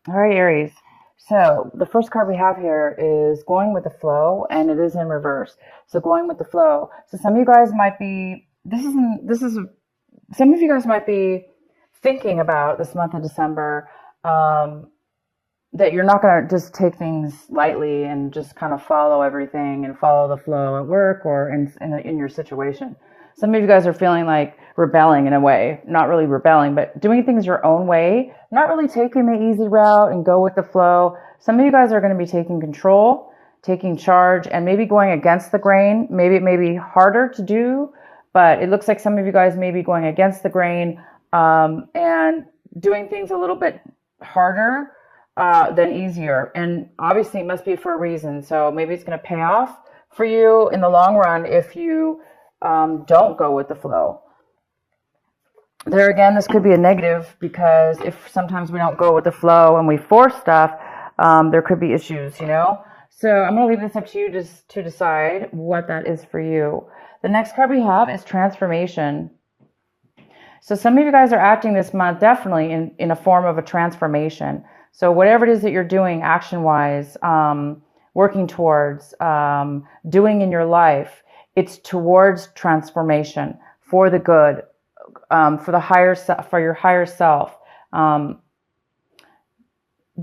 All right, Aries. So the first card we have here is going with the flow, and it is in reverse. So going with the flow. So some of you guys might be. Some of you guys might be thinking about this month of December. That you're not going to just take things lightly and just kind of follow everything and follow the flow at work or in your situation. Some of you guys are feeling like rebelling in a way, not really rebelling, but doing things your own way, not really taking the easy route and go with the flow. Some of you guys are going to be taking control, taking charge, and maybe going against the grain. Maybe it may be harder to do, but it looks like some of you guys may be going against the grain and doing things a little bit harder than easier. And obviously it must be for a reason. So maybe it's going to pay off for you in the long run if you don't go with the flow. There again, this could be a negative because if sometimes we don't go with the flow and we force stuff, there could be issues, you know? So I'm going to leave this up to you just to decide what that is for you. The next card we have is transformation. So some of you guys are acting this month definitely in a form of a transformation. So whatever it is that you're doing action-wise, working towards, doing in your life, it's towards transformation for the good, for the higher for your higher self.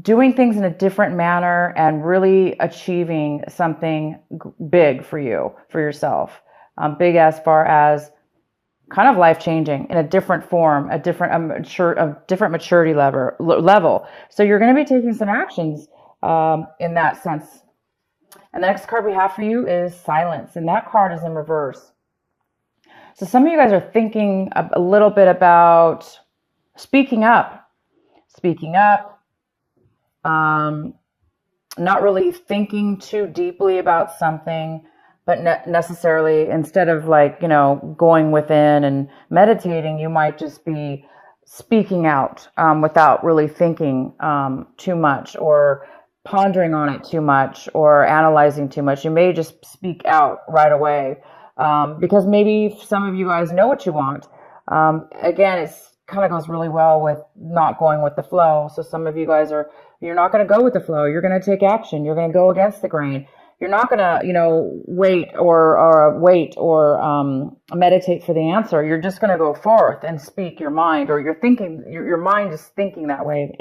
Doing things in a different manner and really achieving something big for you, for yourself. Big as far as kind of life-changing in a different form, a different maturity level. So you're going to be taking some actions in that sense. And the next card we have for you is silence, and that card is in reverse. So some of you guys are thinking a little bit about speaking up, not really thinking too deeply about something, but necessarily instead of going within and meditating, you might just be speaking out without really thinking too much or pondering on it too much or analyzing too much. You may just speak out right away because maybe some of you guys know what you want. Again, it's kind of goes really well with not going with the flow. So some of you guys you're not going to go with the flow. You're going to take action. You're going to go against the grain. You're not going to, wait or meditate for the answer. You're just going to go forth and speak your mind, or you're thinking, your mind is thinking that way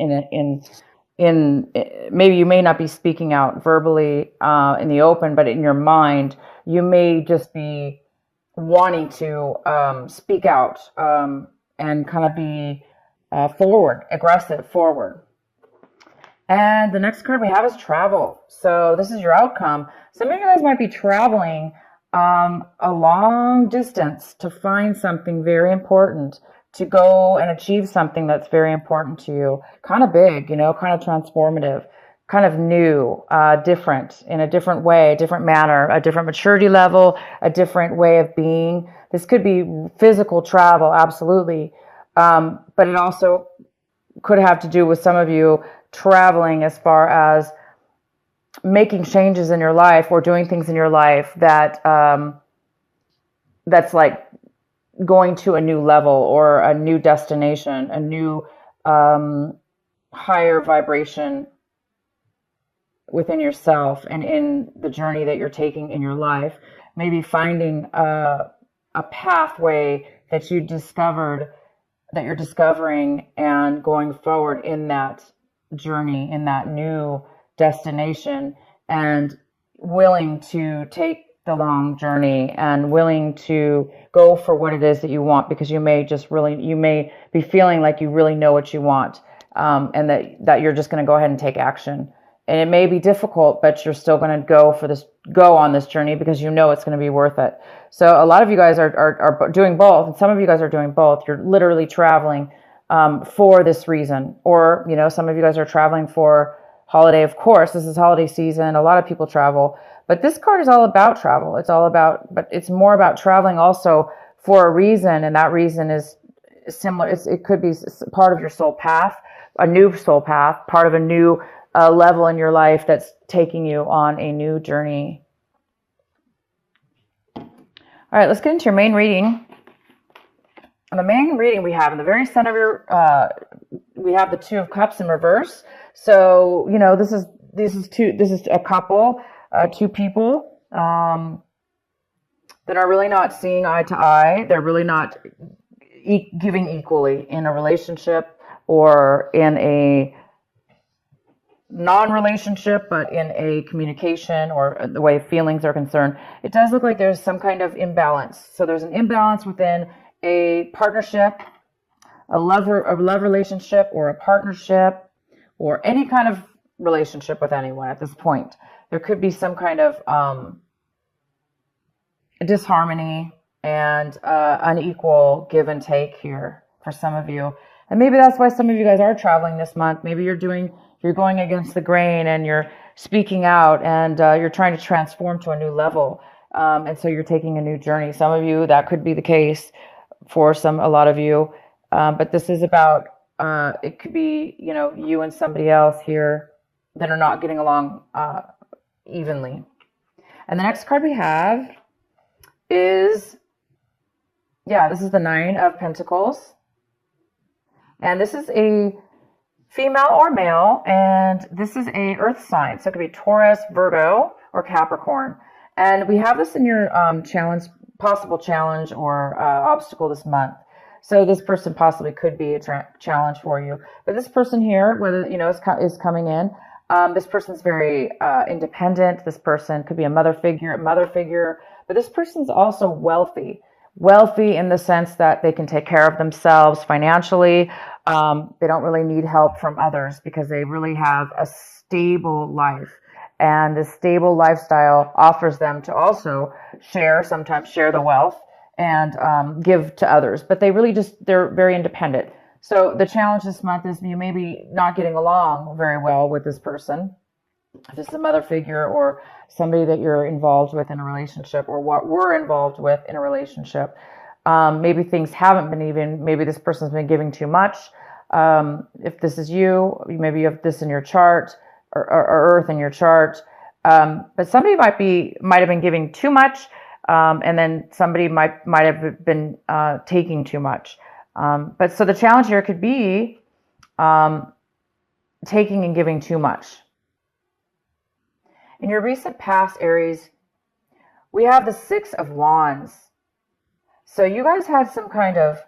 maybe you may not be speaking out verbally in the open, but in your mind, you may just be wanting to speak out and kind of be aggressive forward. And the next card we have is travel. So this is your outcome. Some of you guys might be traveling a long distance to find something very important, to go and achieve something that's very important to you. Kind of big, kind of transformative, kind of new, different, in a different way, a different manner, a different maturity level, a different way of being. This could be physical travel, absolutely. But it also could have to do with some of you traveling as far as making changes in your life or doing things in your life that that's like going to a new level or a new destination, a new higher vibration within yourself and in the journey that you're taking in your life. Maybe finding a pathway that you discovered, that you're discovering and going forward in that journey, in that new destination, and willing to take the long journey and willing to go for what it is that you want, because you may be feeling like you really know what you want, and that you're just going to go ahead and take action. And it may be difficult, but you're still going to go on this journey because you know it's going to be worth it. So a lot of you guys are doing both, and some of you guys are doing both. You're literally traveling for this reason, or some of you guys are traveling for holiday. Of course, this is holiday season. A lot of people travel, but this card is all about travel. But it's more about traveling also for a reason, and that reason is similar. It could be part of your soul path, a new soul path, part of a new level in your life that's taking you on a new journey. All right, let's get into your main reading. And the main reading we have in the very center of your, we have the Two of Cups in reverse. So, you know, this is a couple, two people, that are really not seeing eye to eye. They're really not giving equally in a relationship or in a non-relationship, but in a communication or the way feelings are concerned. It does look like there's some kind of imbalance. So there's an imbalance within a partnership, a love relationship, or a partnership, or any kind of relationship with anyone at this point. There could be some kind of disharmony and unequal give and take here for some of you. And maybe that's why some of you guys are traveling this month. Maybe you're going against the grain and you're speaking out and you're trying to transform to a new level. And so you're taking a new journey. Some of you, that could be the case for a lot of you. But this is about, it could be, you know, you and somebody else here that are not getting along evenly. And the next card we have is, this is the Nine of Pentacles. And this is a female or male, and this is a earth sign. So it could be Taurus, Virgo, or Capricorn. And we have this in your possible challenge or obstacle this month. So this person possibly could be a challenge for you. But this person here, whether, you know, is coming in, this person's very independent. This person could be a mother figure, but this person's also wealthy in the sense that they can take care of themselves financially. They don't really need help from others because they really have a stable life. And this stable lifestyle offers them to also sometimes share the wealth and give to others. But they're very independent. So the challenge this month is you may be not getting along very well with this person. If this is a mother figure or somebody that you're involved with in a relationship or what we're involved with in a relationship. Maybe things haven't been even, maybe this person's been giving too much. If this is you, maybe you have this in your chart or earth in your chart. But somebody might have been giving too much. And then somebody might have been taking too much. But so the challenge here could be taking and giving too much. In your recent past, Aries, we have the Six of Wands. So you guys had some kind of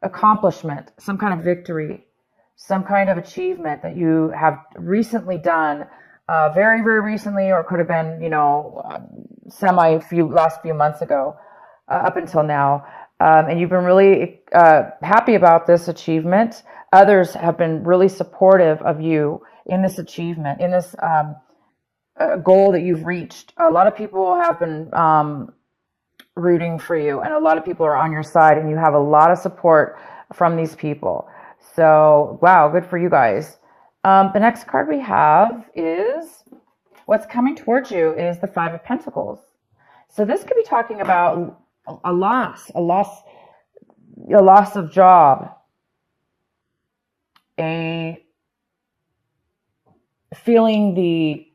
accomplishment, some kind of victory, some kind of achievement that you have recently done, very, very recently, or could have been, you know, last few months ago, up until now. And you've been really happy about this achievement. Others have been really supportive of you in this achievement, in this goal that you've reached. A lot of people have been rooting for you, and a lot of people are on your side, and you have a lot of support from these people. So, wow, good for you guys. The next card we have is what's coming towards you is the Five of Pentacles. So this could be talking about a loss of job, feeling the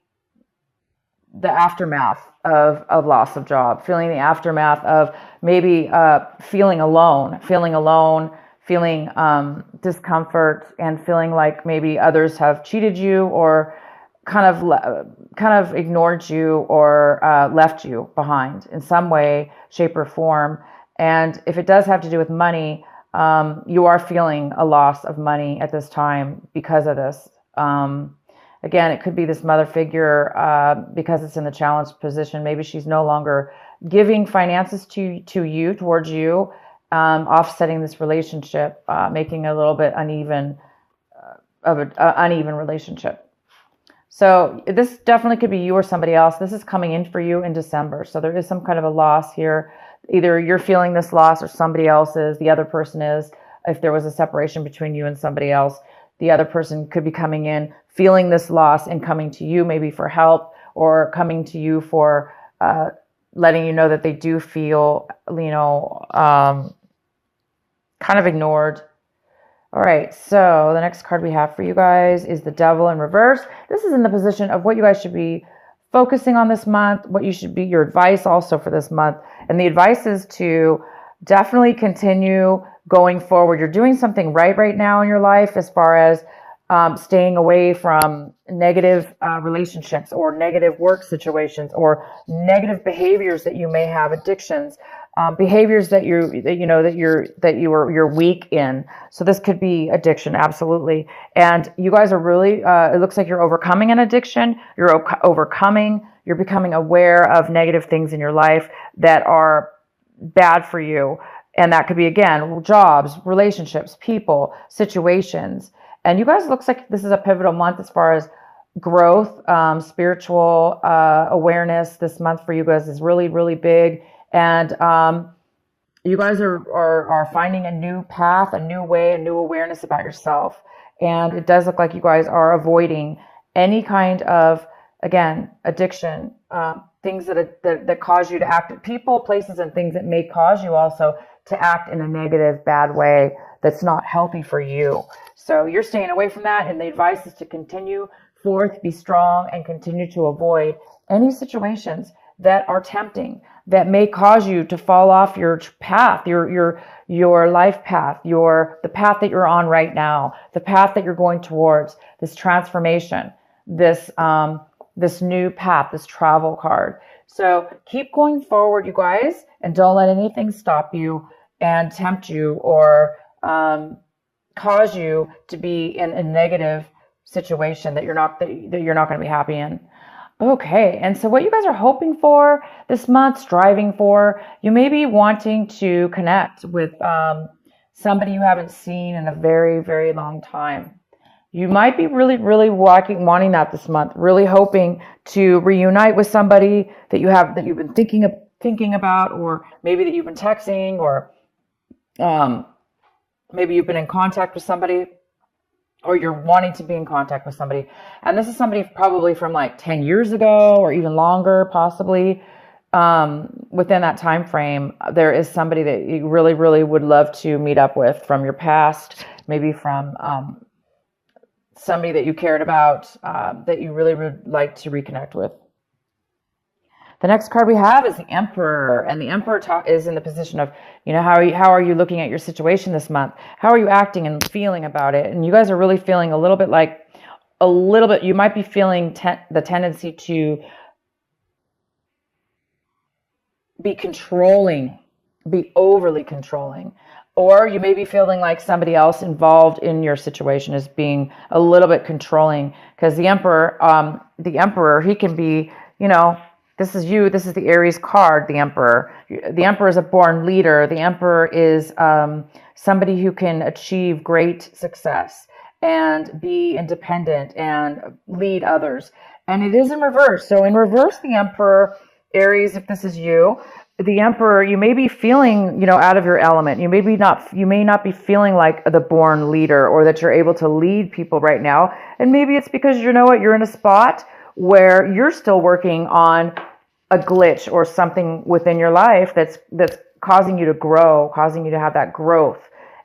aftermath of loss of job, feeling the aftermath of maybe feeling alone, feeling discomfort, and feeling like maybe others have cheated you or kind of ignored you or left you behind in some way, shape, or form. And if it does have to do with money, you are feeling a loss of money at this time because of this. Again, it could be this mother figure because it's in the challenged position. Maybe she's no longer giving finances towards you, offsetting this relationship, making a little bit uneven relationship. So this definitely could be you or somebody else. This is coming in for you in December. So there is some kind of a loss here. Either you're feeling this loss or somebody else is, the other person is. If there was a separation between you and somebody else, the other person could be coming in, feeling this loss and coming to you maybe for help or coming to you for letting you know that they do feel, kind of ignored. All right, so the next card we have for you guys is the Devil in reverse. This is in the position of what you guys should be focusing on this month, what you should be, your advice also for this month. And the advice is to definitely continue going forward. You're doing something right now in your life as far as staying away from negative relationships or negative work situations or negative behaviors that you may have, addictions, behaviors that you're weak in. So this could be addiction, absolutely. And you guys are really, it looks like you're overcoming an addiction. You're becoming aware of negative things in your life that are bad for you. And that could be, again, jobs, relationships, people, situations. And you guys, looks like this is a pivotal month as far as growth, spiritual awareness. This month for you guys is really, really big. And you guys are finding a new path, a new way, a new awareness about yourself. And it does look like you guys are avoiding any kind of, again, addiction, things that cause you to act, people, places, and things that may cause you also to act in a negative, bad way that's not healthy for you. So you're staying away from that, and the advice is to continue forth, be strong, and continue to avoid any situations that are tempting, that may cause you to fall off your path, your life path, the path that you're on right now, the path that you're going towards, this transformation, this new path, this travel card. So keep going forward, you guys, and don't let anything stop you and tempt you or cause you to be in a negative situation that you're not going to be happy in. Okay, and so what you guys are hoping for this month, striving for, you may be wanting to connect with somebody you haven't seen in a very, very long time. You might be really, really wanting that this month, really hoping to reunite with somebody that you've been thinking about, or maybe that you've been texting, or maybe you've been in contact with somebody, or you're wanting to be in contact with somebody. And this is somebody probably from like 10 years ago or even longer, possibly. Within that time frame, there is somebody that you really, really would love to meet up with from your past, maybe from somebody that you cared about, that you really would like to reconnect with. The next card we have is the Emperor, and the Emperor is in the position of, how are you looking at your situation this month? How are you acting and feeling about it? And you guys are really feeling you might be feeling the tendency to be controlling, be overly controlling. Or you may be feeling like somebody else involved in your situation is being a little bit controlling, because the Emperor, he can be, this is you. This is the Aries card, the Emperor. The Emperor is a born leader. The Emperor is somebody who can achieve great success and be independent and lead others. And it is in reverse. So in reverse, the Emperor, Aries, if this is you, the Emperor, you may be feeling, out of your element. You may not be feeling like the born leader, or that you're able to lead people right now. And maybe it's because you're in a spot where you're still working on a glitch or something within your life that's causing you to grow, causing you to have that growth.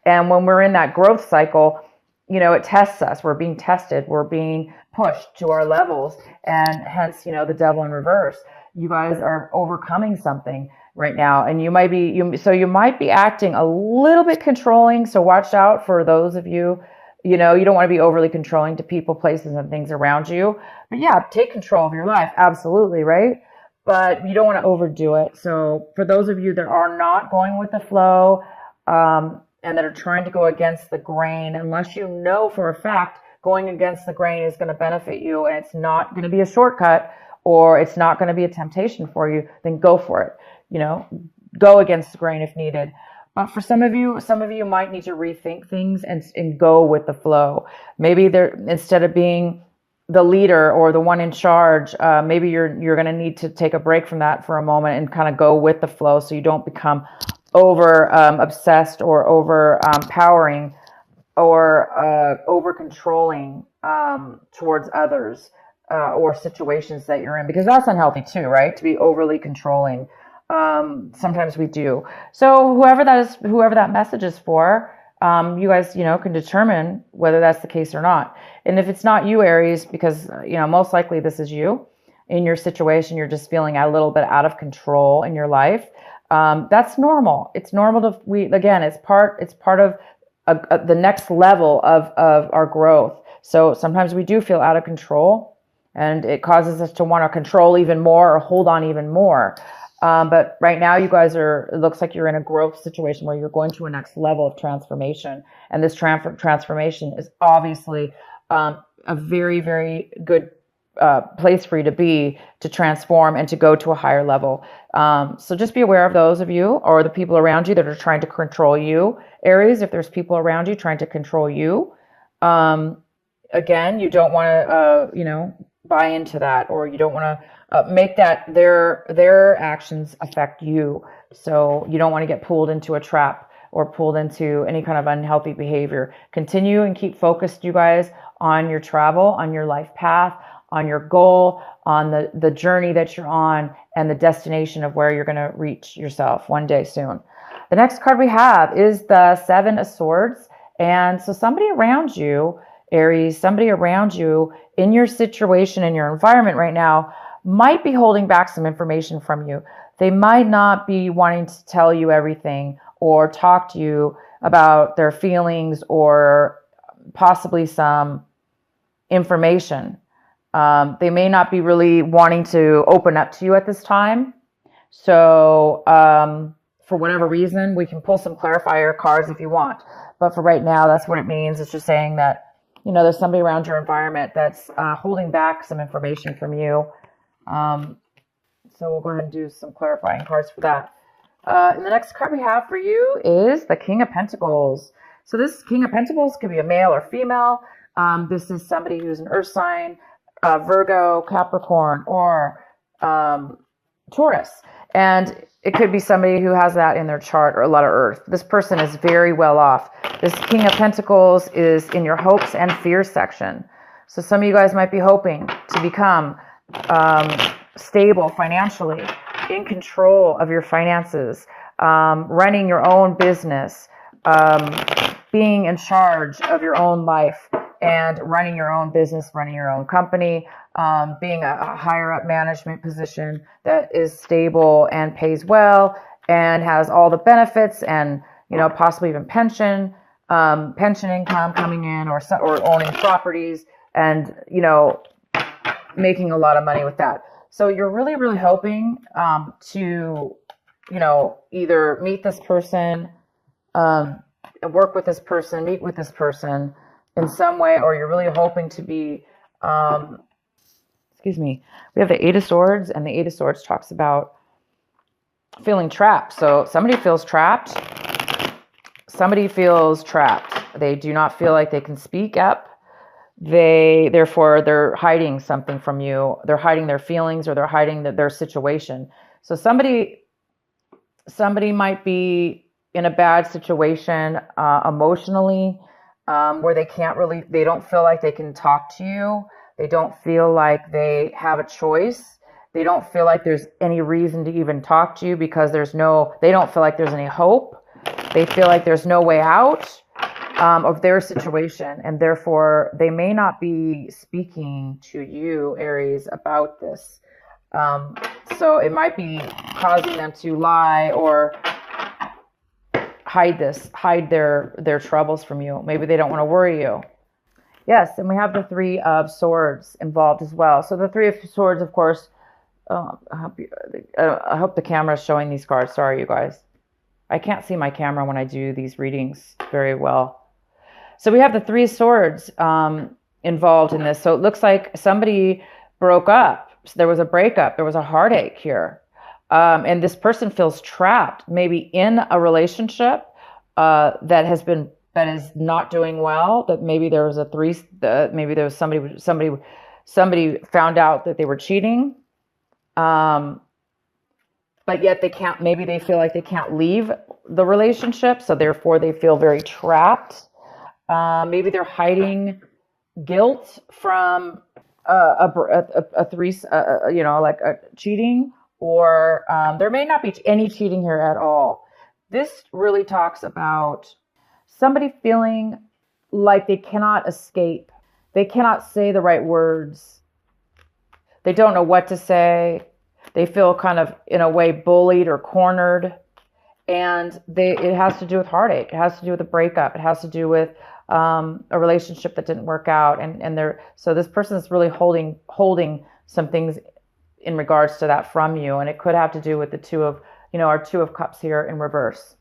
And when we're in that growth cycle, it tests us. We're being tested. We're being pushed to our levels, and hence, the devil in reverse. You guys are overcoming something right now, and you might be acting a little bit controlling. So watch out for those of you. You don't want to be overly controlling to people, places, and things around you. But yeah, take control of your life. Absolutely, right? But you don't want to overdo it. So for those of you that are not going with the flow, and that are trying to go against the grain, unless you know for a fact going against the grain is going to benefit you, and it's not going to be a shortcut, or it's not going to be a temptation for you, then go for it. Go against the grain if needed. But for some of you might need to rethink things and go with the flow. Maybe instead of being the leader or the one in charge, maybe you're going to need to take a break from that for a moment and kind of go with the flow, so you don't become over obsessed or over powering or over controlling towards others or situations that you're in, because that's unhealthy too, right? To be overly controlling. Sometimes we do. So whoever that message is for, you guys, can determine whether that's the case or not. And if it's not you, Aries, because, most likely this is you, in your situation, you're just feeling a little bit out of control in your life. That's normal. It's normal it's part of the next level of our growth. So sometimes we do feel out of control, and it causes us to want to control even more or hold on even more. But right now you guys it looks like you're in a growth situation where you're going to a next level of transformation. And this transformation is obviously a very, very good place for you to be, to transform and to go to a higher level. So just be aware of those of you or the people around you that are trying to control you. Aries, if there's people around you trying to control you, again, you don't want to, buy into that, or you don't want to make that their actions affect you. So you don't want to get pulled into a trap or pulled into any kind of unhealthy behavior. Continue and keep focused, you guys, on your travel, on your life path, on your goal, on the journey that you're on, and the destination of where you're going to reach yourself one day soon. The next card we have is the Seven of Swords. And so somebody around you, Aries, somebody around you in your situation, in your environment right now, might be holding back some information from you. They might not be wanting to tell you everything or talk to you about their feelings or possibly some information. They may not be really wanting to open up to you at this time. So for whatever reason, we can pull some clarifier cards if you want. But for right now, that's what it means. It's just saying that, there's somebody around your environment that's holding back some information from you. So we'll go ahead and do some clarifying cards for that. And the next card we have for you is the King of Pentacles. So this King of Pentacles could be a male or female. This is somebody who's an earth sign, Virgo, Capricorn, or Taurus. And it could be somebody who has that in their chart, or a lot of earth. This person is very well off. This King of Pentacles is in your hopes and fears section. So some of you guys might be hoping to become stable financially, in control of your finances, running your own business, being in charge of your own life, and running your own business, running your own company, being a higher up management position that is stable and pays well and has all the benefits and, possibly even pension income coming in, or owning properties and, making a lot of money with that. So you're really, really hoping to, either meet this person, work with this person, meet with this person in some way, or you're really hoping to be, we have the Eight of Swords, and the Eight of Swords talks about feeling trapped. So somebody feels trapped. Somebody feels trapped. They do not feel like they can speak up. Therefore, they're hiding something from you. They're hiding their feelings, or they're hiding their situation. So somebody might be in a bad situation emotionally, where they don't feel like they can talk to you. They don't feel like they have a choice. They don't feel like there's any reason to even talk to you because they don't feel like there's any hope. They feel like there's no way out of their situation, and therefore they may not be speaking to you, Aries, about this. So it might be causing them to lie or hide their troubles from you. Maybe they don't want to worry you. Yes, and we have the Three of Swords involved as well. So the Three of Swords, of course, I hope the camera is showing these cards. Sorry, you guys. I can't see my camera when I do these readings very well. So we have the Three of Swords involved in this. So it looks like somebody broke up. So there was a breakup. There was a heartache here. And this person feels trapped, maybe in a relationship that is not doing well. That maybe there was maybe there was somebody found out that they were cheating. But yet maybe they feel like they can't leave the relationship. So therefore they feel very trapped. Maybe they're hiding guilt from cheating, or there may not be any cheating here at all. This really talks about somebody feeling like they cannot escape. They cannot say the right words. They don't know what to say. They feel kind of, in a way, bullied or cornered. And it has to do with heartache. It has to do with a breakup. It has to do with a relationship that didn't work out. So this person is really holding some things in regards to that from you. And it could have to do with the our 2 of Cups here in reverse.